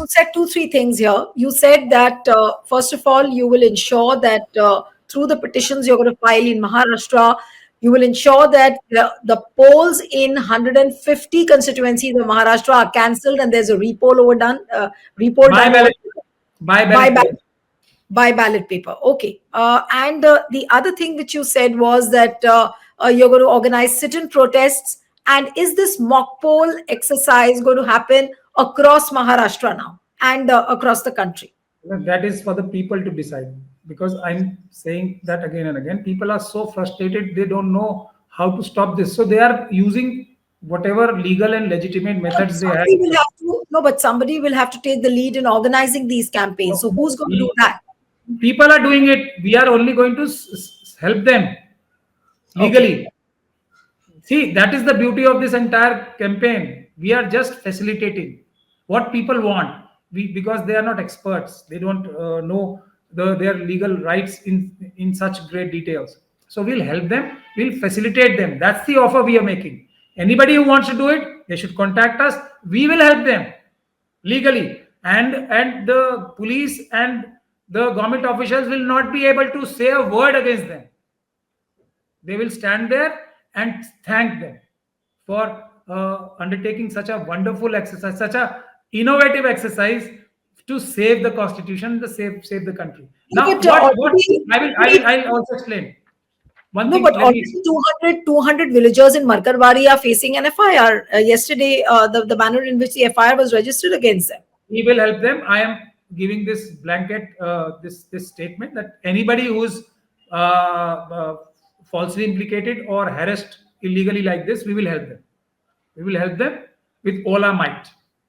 said 2-3 things here. You said that first of all, you will ensure that through the petitions you're going to file in Maharashtra, you will ensure that the polls in 150 constituencies of Maharashtra are cancelled and there's a repoll overdone, repoll By done over ballot, by by ballot paper. ballot. By ballot paper. Okay. And the other thing which you said was that you're going to organize sit-in protests. And is this mock poll exercise going to happen across Maharashtra now and across the country? That is for the people to decide, because I'm saying that again and again. People are so frustrated, they don't know how to stop this. So they are using whatever legal and legitimate But methods they have. somebody will have to, no, but somebody will have to take the lead in organizing these campaigns. So who's going to do that? People are doing it. We are only going to help them legally. Okay. See, that is the beauty of this entire campaign. We are just facilitating what people want. Because they are not experts, they don't know their legal rights in such great details. So we'll help them. We'll facilitate them. That's the offer we are making. Anybody who wants to do it, they should contact us. We will help them legally, and the police and the government officials will not be able to say a word against them. They will stand there and thank them for undertaking such a wonderful exercise, such a innovative exercise to save the constitution, to save the country. No, Now, but what I'll also explain one no, thing. but Let me. already 200 villagers in Markadwadi are facing an FIR. Yesterday, the manner in which the FIR was registered against them. We will help them. I am giving this blanket, this statement that anybody who is falsely implicated or harassed illegally like this, we will help them. We will help them with all our might.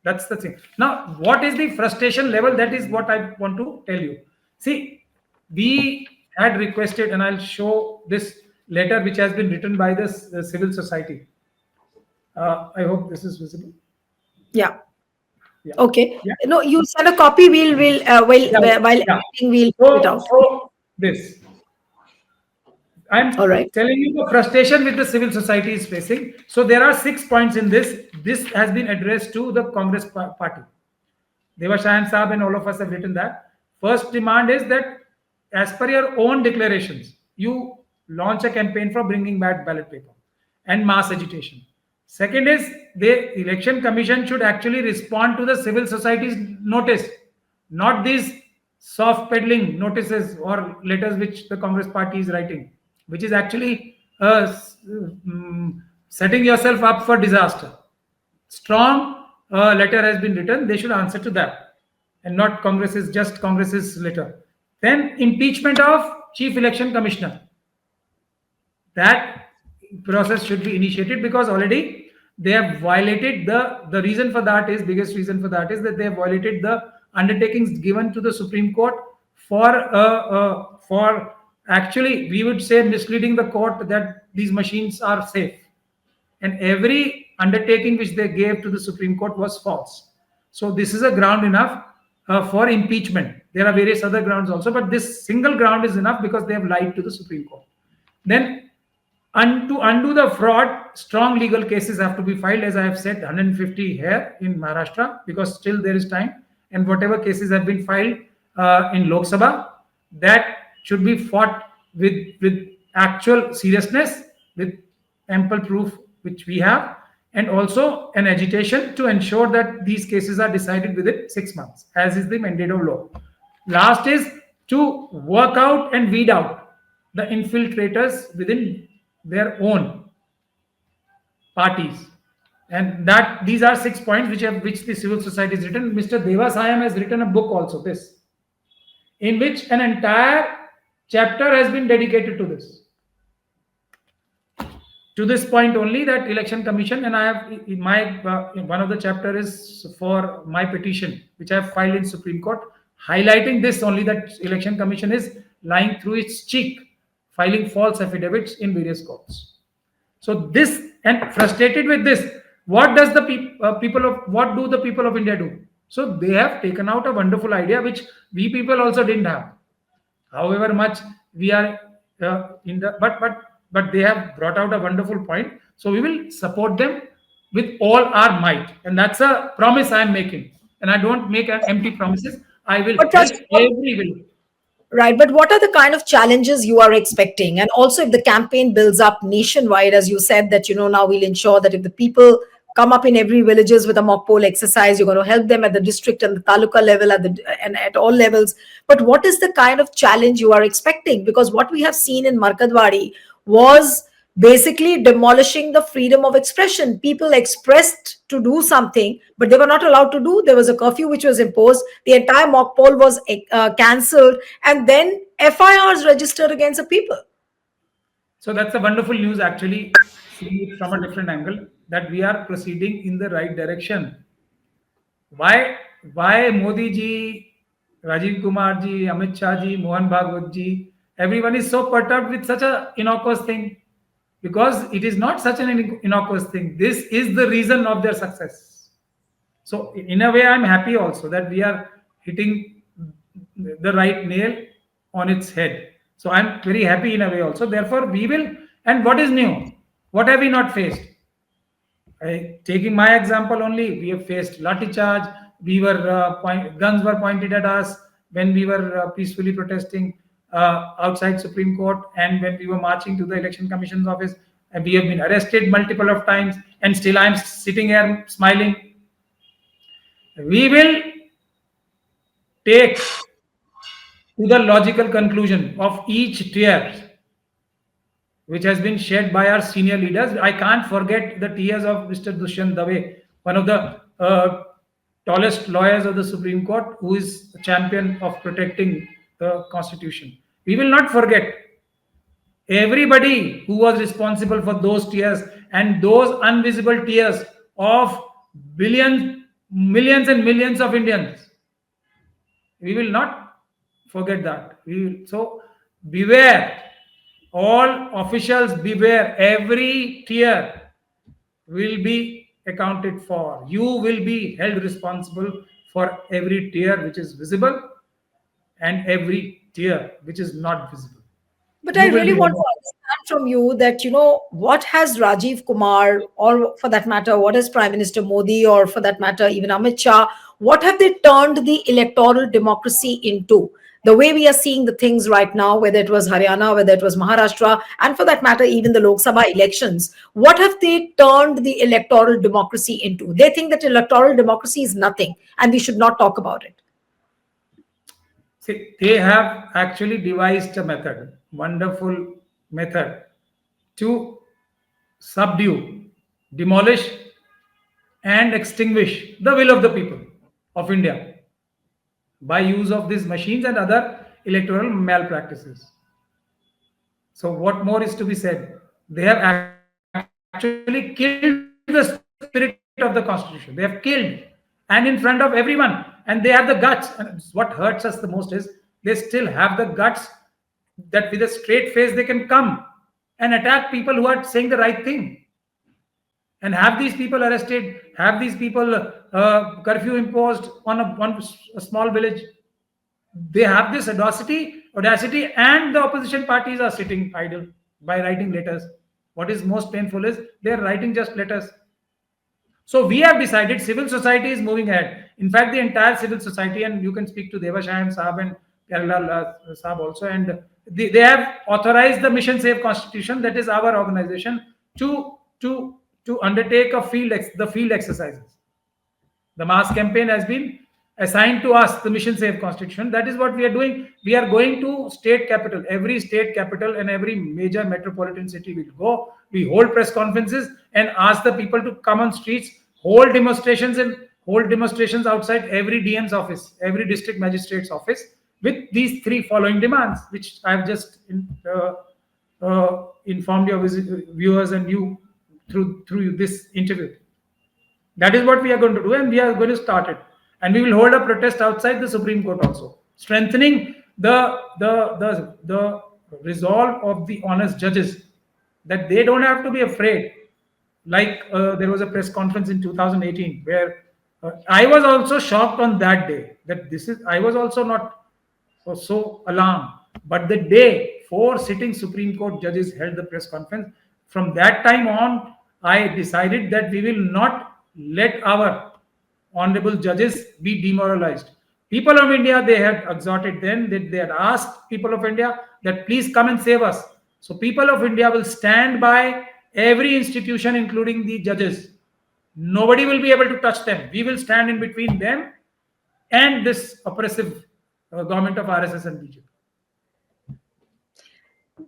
That's the thing. Now, what is the frustration level? That is what I want to tell you. See, we had requested, and I'll show this letter which has been written by this civil society. I hope this is visible. Yeah. Yeah. Okay. Yeah. No, you send a copy. While editing, we'll put it out. So this. I'm All right. telling you the frustration which the civil society is facing. So there are 6 points in this. This has been addressed to the Congress party. Devashayan Saab and all of us have written that. First demand is that, as per your own declarations, you launch a campaign for bringing back ballot paper and mass agitation. Second is, the election commission should actually respond to the civil society's notice, not these soft peddling notices or letters which the Congress party is writing, which is actually setting yourself up for disaster. Strong letter has been written. They should answer to that, and not Congress's letter. Then impeachment of Chief Election Commissioner. That process should be initiated, because already they have violated the reason for that is, biggest reason for that is that they have violated the undertakings given to the Supreme Court for actually, we would say, misleading the court that these machines are safe. And every undertaking which they gave to the Supreme Court was false. So this is a ground enough for impeachment. There are various other grounds also, but this single ground is enough because they have lied to the Supreme Court. Then, to undo the fraud, strong legal cases have to be filed, as I have said, 150 here in Maharashtra, because still there is time. And whatever cases have been filed in Lok Sabha, that should be fought with actual seriousness, with ample proof which we have, and also an agitation to ensure that these cases are decided within 6 months, as is the mandate of law. Last is to work out and weed out the infiltrators within their own parties. And that these are 6 points which the civil society has written. Mr. Devasayam has written a book also, this, in which an entire chapter has been dedicated to this. To this point only, that election commission, and I have in my one of the chapter is for my petition which I have filed in Supreme Court, highlighting this only, that election commission is lying through its cheek, filing false affidavits in various courts. So this, and frustrated with this, what does the what do the people of India do? So they have taken out a wonderful idea which we people also didn't have. However much we are in the but they have brought out a wonderful point. So we will support them with all our might, and that's a promise I am making. and I don't make empty promises. I will But help Raj, every will. right, but what are the kind of challenges you are expecting? And also, if the campaign builds up nationwide, as you said, that now we'll ensure that if the people come up in every villages with a mock poll exercise, you're going to help them at the district and the taluka level and at all levels. But what is the kind of challenge you are expecting? Because what we have seen in Markadwadi was basically demolishing the freedom of expression. People expressed to do something, but they were not allowed to do. There was a curfew which was imposed. The entire mock poll was cancelled, and then FIRs registered against the people. So that's a wonderful news, actually, seeing it from a different angle, that we are proceeding in the right direction. Why why Modi ji, Rajiv Kumar ji, Amit Shah ji, Mohan Bhagwat ji, everyone is so perturbed with such a innocuous thing? Because it is not such an innocuous thing. This is the reason of their success. So in a way, I'm happy also that we are hitting the right nail on its head. So I'm very happy in a way also. Therefore, we will. And what is new? What have we not faced? Taking my example only, we have faced lathi charge. We were guns were pointed at us when we were peacefully protesting outside Supreme Court, and when we were marching to the Election Commission's office. And we have been arrested multiple of times, and still I'm sitting here smiling. We will take to the logical conclusion of each tier which has been shared by our senior leaders. I can't forget the tears of Mr. Dushyant Dave, one of the tallest lawyers of the Supreme Court, who is a champion of protecting the Constitution. We will not forget everybody who was responsible for those tears and those invisible tears of billions, millions, and millions of Indians. We will not forget that. So beware, all officials beware. Every tier will be accounted for. You will be held responsible for every tier which is visible and every tier which is not visible. But I You will really be want held. to understand from you that, what has Rajiv Kumar, or for that matter, what has Prime Minister Modi, or for that matter, even Amit Shah, what have they turned the electoral democracy into? The way we are seeing the things right now, whether it was Haryana, whether it was Maharashtra, and for that matter, even the Lok Sabha elections, what have they turned the electoral democracy into? They think that electoral democracy is nothing and we should not talk about it. See, they have actually devised a method, wonderful method, to subdue, demolish, and extinguish the will of the people of India by use of these machines and other electoral malpractices. So, what more is to be said? They have actually killed the spirit of the Constitution. They have killed, and in front of everyone, and they have the guts. And what hurts us the most is they still have the guts that with a straight face they can come and attack people who are saying the right thing, and have these people arrested, have these people curfew imposed on a small village. They have this audacity, and the opposition parties are sitting idle by writing letters. What is most painful is they are writing just letters. So we have decided civil society is moving ahead. In fact, the entire civil society, and you can speak to Devashayan Saab and Kerala Saab also, and they have authorized the Mission Save Constitution, that is our organization, to to to undertake the field exercises. The mass campaign has been assigned to us, the Mission Save Constitution. That is what we are doing. We are going to state capital. Every state capital and every major metropolitan city will go. We hold press conferences and ask the people to come on streets, hold demonstrations outside every DM's office, every district magistrate's office, with these three following demands, which I have just informed your viewers and you through this interview. That is what we are going to do, and we are going to start it. And we will hold a protest outside the Supreme Court also, strengthening the resolve of the honest judges, that they don't have to be afraid. Like there was a press conference in 2018 where I was also shocked on that day, that this is, I was also not so alarmed. But the day four sitting Supreme Court judges held the press conference, from that time on, I decided that we will not let our honorable judges be demoralized. People of India, they had exhorted them, that they had asked people of India that please come and save us. So people of India will stand by every institution, including the judges. Nobody will be able to touch them. We will stand in between them and this oppressive government of RSS and BJP.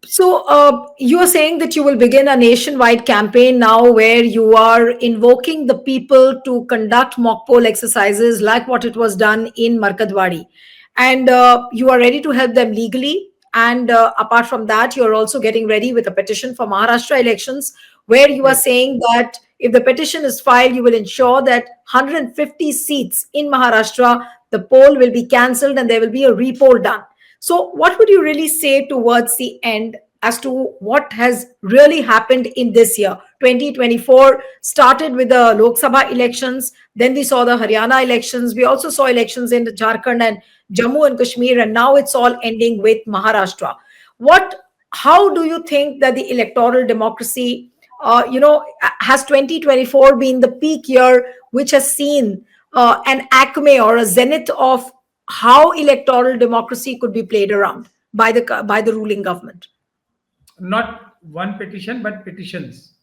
So, you are saying that you will begin a nationwide campaign now where you are invoking the people to conduct mock poll exercises like what it was done in Markadwadi. And you are ready to help them legally. And apart from that, you're also getting ready with a petition for Maharashtra elections where you are Yes. saying that if the petition is filed, you will ensure that 150 seats in Maharashtra, the poll will be cancelled and there will be a repoll done. So, what would you really say towards the end as to what has really happened in this year? 2024 started with the Lok Sabha elections, then we saw the Haryana elections, we also saw elections in Jharkhand and Jammu and Kashmir, and now it's all ending with Maharashtra. What, how do you think that the electoral democracy, has 2024 been the peak year which has seen an acme or a zenith of how electoral democracy could be played around by the ruling government? Not one petition, but petitions,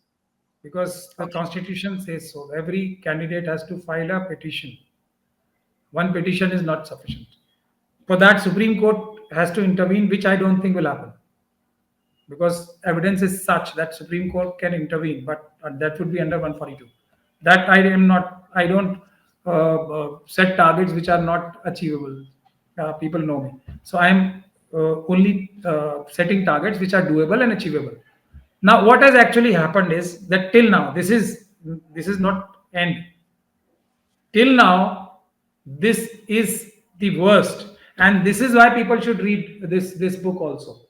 because the Okay. constitution says so. Every candidate has to file a petition. One petition is not sufficient. For that, Supreme Court has to intervene, which I don't think will happen, because evidence is such that Supreme Court can intervene, but that would be under 142. That I am not. I don't set targets which are not achievable. People know me, so I am only setting targets which are doable and achievable. Now, what has actually happened is that till now, this is not end. Till now, this is the worst, and this is why people should read this book also.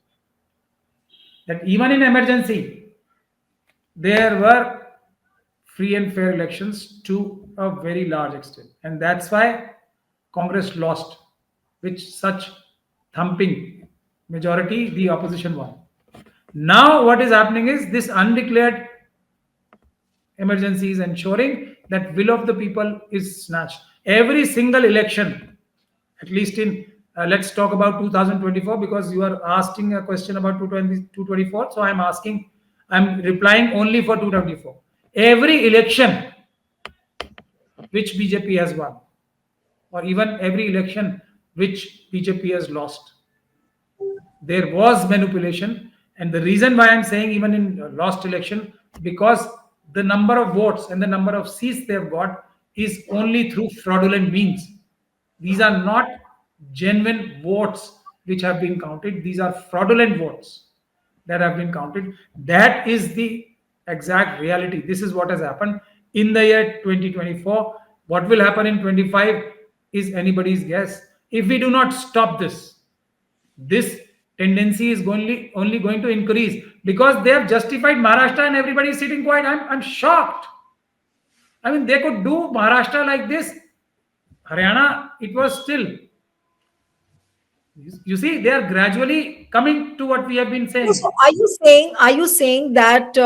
That even in emergency, there were free and fair elections to a very large extent, and that's why Congress lost, which such thumping majority the opposition won. Now what is happening is this undeclared emergency is ensuring that will of the people is snatched. Every single election, at least in let's talk about 2024, because you are asking a question about 224. So I'm replying only for 224. Every election which BJP has won, or even every election which BJP has lost, there was manipulation. And the reason why I'm saying even in lost election, because the number of votes and the number of seats they've got is only through fraudulent means. These are not genuine votes which have been counted. These are fraudulent votes that have been counted. That is the exact reality. This is what has happened in the year 2024. What will happen in 25 is anybody's guess. If we do not stop this tendency is only going to increase, because they have justified Maharashtra and everybody is sitting quiet. I'm shocked. I mean, they could do Maharashtra like this. Haryana, it was still. You see, they are gradually coming to what we have been No, so saying. are you saying that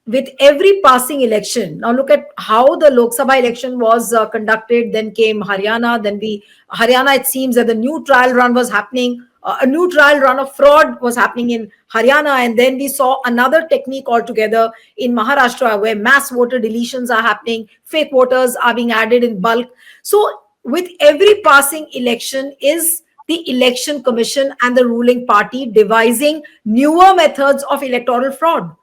with every passing election, now look at how the Lok Sabha election was conducted, then came Haryana, then we Haryana, it seems that the new trial run was happening, a new trial run of fraud was happening in Haryana, and then we saw another technique altogether in Maharashtra where mass voter deletions are happening, fake voters are being added in bulk. So with every passing election, is the election commission and the ruling party devising newer methods of electoral fraud?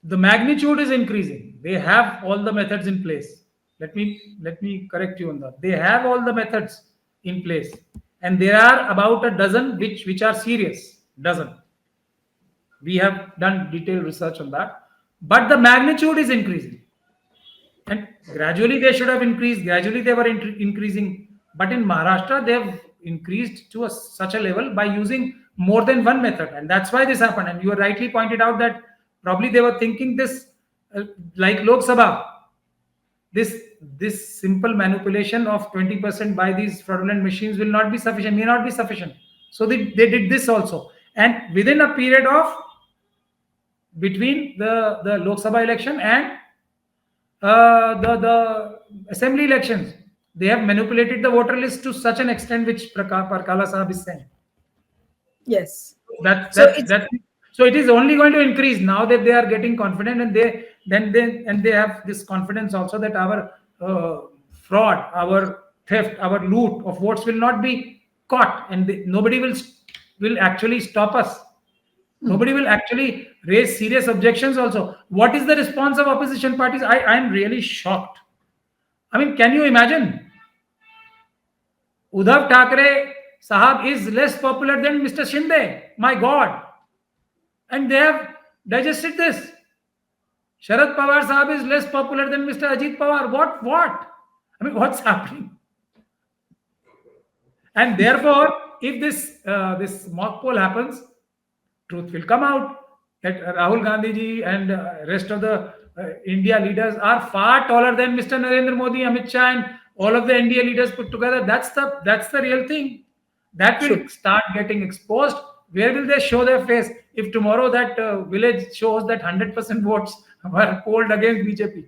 The magnitude is increasing. They have all the methods in place. Let me correct you on that. They have all the methods in place, and there are about a dozen which are serious. Dozen. We have done detailed research on that, but the magnitude is increasing, and gradually they should have increased. Gradually they were increasing, but in Maharashtra they have increased to such a level by using more than one method, and that's why this happened. And you rightly pointed out that probably they were thinking this, like Lok Sabha, this simple manipulation of 20% by these fraudulent machines will not be sufficient, may not be sufficient. So they did this also, and within a period of between the Lok Sabha election and the assembly elections. They have manipulated the voter list to such an extent which Parkala Sahab is saying. Yes. That So that it's that so it is only going to increase now that they are getting confident, and they have this confidence also that our fraud, our theft, our loot of votes will not be caught, and nobody will actually stop us. Nobody will actually raise serious objections also. What is the response of opposition parties? I am really shocked. I mean, can you imagine? Uddhav Thackeray Sahab is less popular than Mr. Shinde. My God. And they have digested this. Sharad Pawar Sahab is less popular than Mr. Ajit Pawar. What? I mean, what's happening? And therefore, if this mock poll happens, truth will come out that Rahul Gandhi ji and rest of the India leaders are far taller than Mr. Narendra Modi, Amit Shah, and all of the India leaders put together. That's the real thing. That will true. start getting exposed. Where will they show their face if tomorrow that village shows that 100% votes were polled against BJP?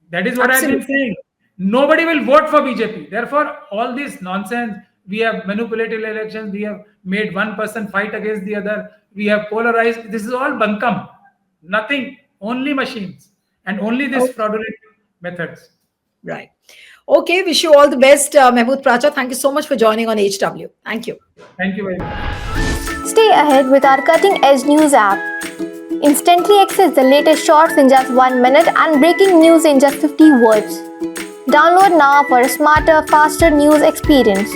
That is what I've been Absolutely. saying. Nobody will vote for BJP. Therefore, all this nonsense, we have manipulated elections, we have made one person fight against the other, we have polarized. This is all bunkum. Nothing, only machines, and only this Oh, fraudulent methods. right. Okay. Wish you all the best, Mehmood Pracha. Thank you so much for joining on HW. Thank you. Thank you very much. Stay ahead with our cutting edge news app. Instantly access the latest shorts in just 1 minute and breaking news in just 50 words. Download now for a smarter, faster news experience.